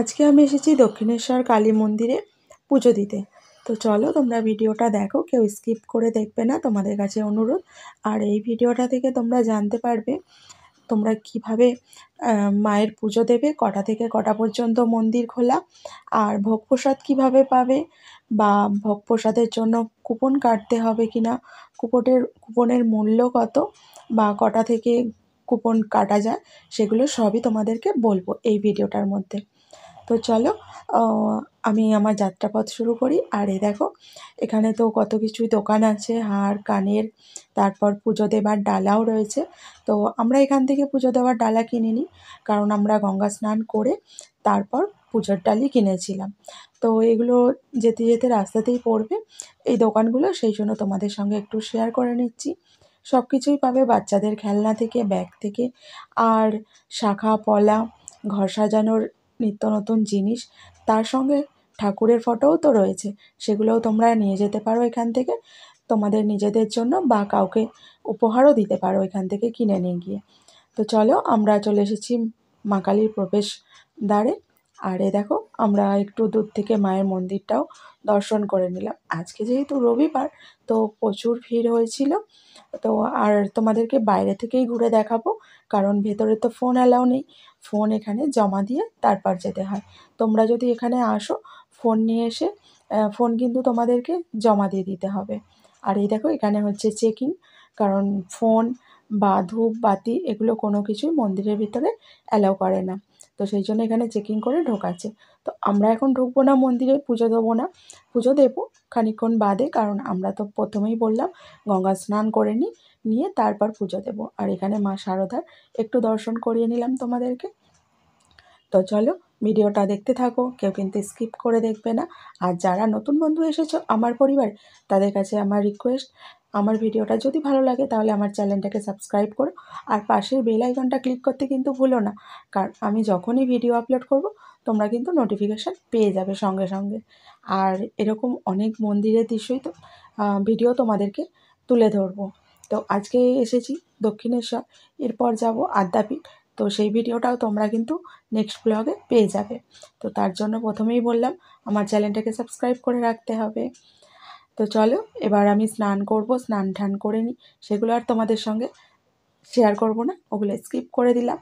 আজকে আমি এসেছি দক্ষিণেশ্বর কালী মন্দিরে পুজো দিতে। তো চলো তোমরা ভিডিওটা দেখো, কেউ স্কিপ করে দেখবে না, তোমাদের কাছে অনুরোধ। আর এই ভিডিওটা থেকে তোমরা জানতে পারবে তোমরা কিভাবে মায়ের পুজো দেবে, কটা থেকে কটা পর্যন্ত মন্দির খোলা, আর ভোগ প্রসাদ কীভাবে পাবে, বা ভোগ প্রসাদের জন্য কুপন কাটতে হবে কি না, কুপনের মূল্য কত, বা কটা থেকে কুপন কাটা যায়, সেগুলো সবই তোমাদেরকে বলবো এই ভিডিওটার মধ্যে। তো চলো আমি আমার যাত্রাপথ শুরু করি। আর এই দেখো, এখানে তো কত কিছুই দোকান আছে, হার কানের, তারপর পুজো দেবার ডালাও রয়েছে। তো আমরা এখান থেকে পুজো দেওয়ার ডালা কিনিনি, কারণ আমরা গঙ্গা স্নান করে তারপর পুজোর ডালই কিনেছিলাম। তো এগুলো যেতে যেতে রাস্তাতেই পড়বে এই দোকানগুলো, সেই জন্য তোমাদের সঙ্গে একটু শেয়ার করে নিচ্ছি। সব কিছুই পাবে, বাচ্চাদের খেলনা থেকে ব্যাগ থেকে, আর শাখা পলা, ঘর সাজানোর নিত্য নতুন জিনিস, তার সঙ্গে ঠাকুরের ফটোও তো রয়েছে, সেগুলোও তোমরা নিয়ে যেতে পারো এখান থেকে, তোমাদের নিজেদের জন্য, বা কাউকে উপহারও দিতে পারো এখান থেকে কিনে নিয়ে গিয়ে। তো চলো আমরা চলে এসেছি মা কালীর প্রবেশ দ্বারে। আর এ দেখো, আমরা একটু দূর থেকে মায়ের মন্দিরটাও দর্শন করে নিলাম। আজকে যেহেতু রবিবার, তো প্রচুর ভিড় হয়েছিল। তো আর তোমাদেরকে বাইরে থেকেই ঘুরে দেখাবো, কারণ ভেতরে তো ফোন অ্যালাউ নেই, ফোন এখানে জমা দিয়ে তারপর যেতে হয়। তোমরা যদি এখানে আসো ফোন নিয়ে এসে, ফোন কিন্তু তোমাদেরকে জমা দিয়ে দিতে হবে। আর এই দেখো, এখানে হচ্ছে চেকিং, কারণ ফোন বা ধূপ বাতি এগুলো কোনো কিছুই মন্দিরের ভিতরে অ্যালাউ করে না। তো সেই জন্য এখানে চেকিং করে ঢোকাচ্ছে। তো আমরা এখন ঢুকবো না মন্দিরে, পুজো দেবো না, পুজো দেবো খানিকক্ষণ বাদে, কারণ আমরা তো প্রথমেই বললাম গঙ্গা স্নান করে নিয়ে তারপর পুজো দেবো। আর এখানে মা শারদার একটু দর্শন করিয়ে নিলাম তোমাদেরকে। তো চলো ভিডিওটা দেখতে থাকো, কেউ কিন্তু স্কিপ করে দেখবে না। আর যারা নতুন বন্ধু এসেছো আমার পরিবার, তাদের কাছে আমার রিকোয়েস্ট, আমার ভিডিওটা যদি ভালো লাগে তাহলে আমার চ্যানেলটাকে সাবস্ক্রাইব করো, আর পাশের বেল আইকনটা ক্লিক করতে কিন্তু ভুলো না, কারণ আমি যখনই ভিডিও আপলোড করব তোমরা কিন্তু নোটিফিকেশান পেয়ে যাবে সঙ্গে সঙ্গে। আর এরকম অনেক মন্দিরের দৃশ্যই তো ভিডিও তোমাদেরকে তুলে ধরবো। তো আজকে এসেছি দক্ষিণেশ্বর, এরপর যাব আদ্যাপীঠ, তো সেই ভিডিওটাও তোমরা কিন্তু নেক্সট ব্লগে পেয়ে যাবে। তো তার জন্য প্রথমেই বললাম আমার চ্যানেলটাকে সাবস্ক্রাইব করে রাখতে হবে। তো চলো এবার আমি স্নান করব, স্নান টান করে নিই, সেগুলো আর তোমাদের সঙ্গে শেয়ার করব না, ওগুলো স্কিপ করে দিলাম।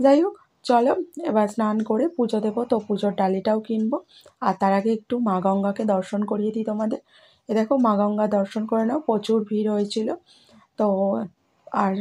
যাই হোক, চলো এবার স্নান করে পুজো দেবো, তো পুজোর ডালিটাও কিনবো। আর তার আগে একটু মা গঙ্গাকে দর্শন করিয়ে দিই তোমাদের। এ দেখো, মা গঙ্গা দর্শন করে নাও, প্রচুর ভিড় হয়েছিল। তো আর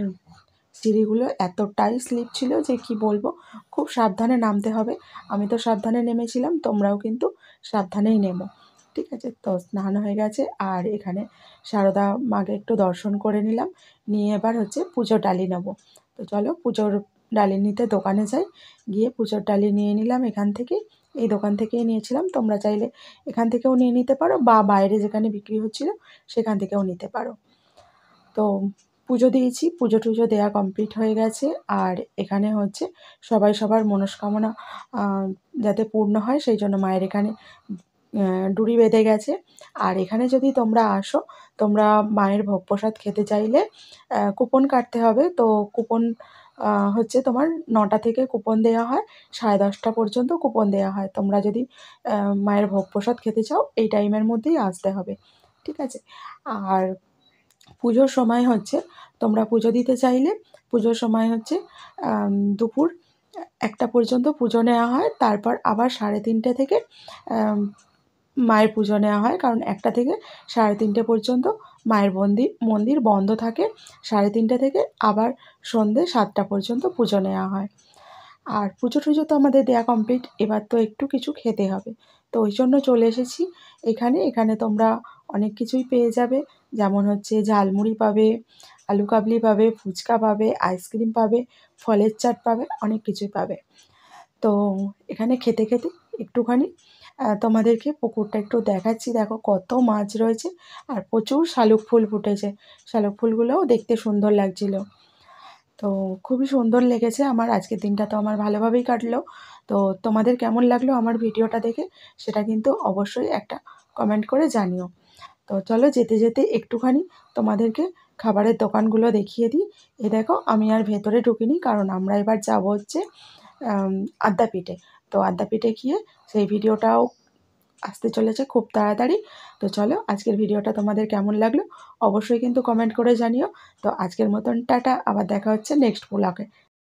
সিঁড়িগুলো এতটাই স্লিপ ছিল যে কি বলবো, খুব সাবধানে নামতে হবে। আমি তো সাবধানে নেমেছিলাম, তোমরাও কিন্তু সাবধানেই নেমো, ঠিক আছে? তো স্নান হয়ে গেছে, আর এখানে সারদা মাকে একটু দর্শন করে নিলাম, নিয়ে এবার হচ্ছে পুজোর ডালি নেবো। তো চলো পুজোর ডালি নিতে দোকানে যাই, গিয়ে পুজোর ডালি নিয়ে নিলাম এখান থেকেই, এই দোকান থেকেই নিয়েছিলাম। তোমরা চাইলে এখান থেকেও নিয়ে নিতে পারো, বা বাইরে যেখানে বিক্রি হচ্ছিলো সেখান থেকেও নিতে পারো। তো পুজো দিয়েছি, পুজো টুজো দেওয়া কমপ্লিট হয়ে গেছে। আর এখানে হচ্ছে সবাই সবার মনস্কামনা যাতে পূর্ণ হয় সেই জন্য মায়ের এখানে ডুরি বেঁধে গেছে। আর এখানে যদি তোমরা আসো, তোমরা মায়ের ভোগ প্রসাদ খেতে চাইলে কুপন কাটতে হবে। তো কুপন হচ্ছে তোমার 9টা থেকে কুপন দেওয়া হয়, 10:30 পর্যন্ত কুপন দেওয়া হয়। তোমরা যদি মায়ের ভোগ প্রসাদ খেতে চাও এই টাইমের মধ্যেই আসতে হবে, ঠিক আছে? আর পুজোর সময় হচ্ছে, তোমরা পুজো দিতে চাইলে পুজোর সময় হচ্ছে দুপুর 1টা পর্যন্ত পুজো নেওয়া হয়, তারপর আবার 3:30 থেকে মায়ের পুজো নেওয়া হয়, কারণ 1টা থেকে 3:30 পর্যন্ত মায়ের মন্দির বন্ধ থাকে। 3:30 থেকে আবার সন্ধ্যে 7টা পর্যন্ত পুজো নেওয়া হয়। আর পুজো টুজো তো আমাদের দেয়া কমপ্লিট, এবার তো একটু কিছু খেতে হবে। তো ওই জন্য চলে এসেছি এখানে তোমরা অনেক কিছুই পেয়ে যাবে, যেমন হচ্ছে ঝালমুড়ি পাবে, আলু কাবলি পাবে, ফুচকা পাবে, আইসক্রিম পাবে, ফলের চাট পাবে, অনেক কিছুই পাবে। তো এখানে খেতে খেতে একটুখানি তোমাদেরকে পুকুরটা একটু দেখাচ্ছি। দেখো কত মাছ রয়েছে, আর প্রচুর শালুক ফুল ফুটেছে, শালুক ফুলগুলোও দেখতে সুন্দর লাগছিল। তো খুবই সুন্দর লেগেছে আমার, আজকের দিনটা তো আমার ভালোভাবেই কাটলো। তো তোমাদের কেমন লাগলো আমার ভিডিওটা দেখে, সেটা কিন্তু অবশ্যই একটা কমেন্ট করে জানিও। তো চলো যেতে যেতে একটুখানি তোমাদেরকে খাবারের দোকানগুলো দেখিয়ে দিই। দেখো, আমি আর ভেতরে ঢুকিনি, কারণ আমরা এবার যাব হচ্ছে আদ্যাপীঠে। তো আদ্যাপীঠে গিয়ে সেই ভিডিওটাও আসতে চলেছে খুব তাড়াতাড়ি। তো চলো আজকের ভিডিওটা তোমাদের কেমন লাগলো অবশ্যই কিন্তু কমেন্ট করে জানিও। তো আজকের মতন টাটা, আবার দেখা হচ্ছে নেক্সট ব্লগে।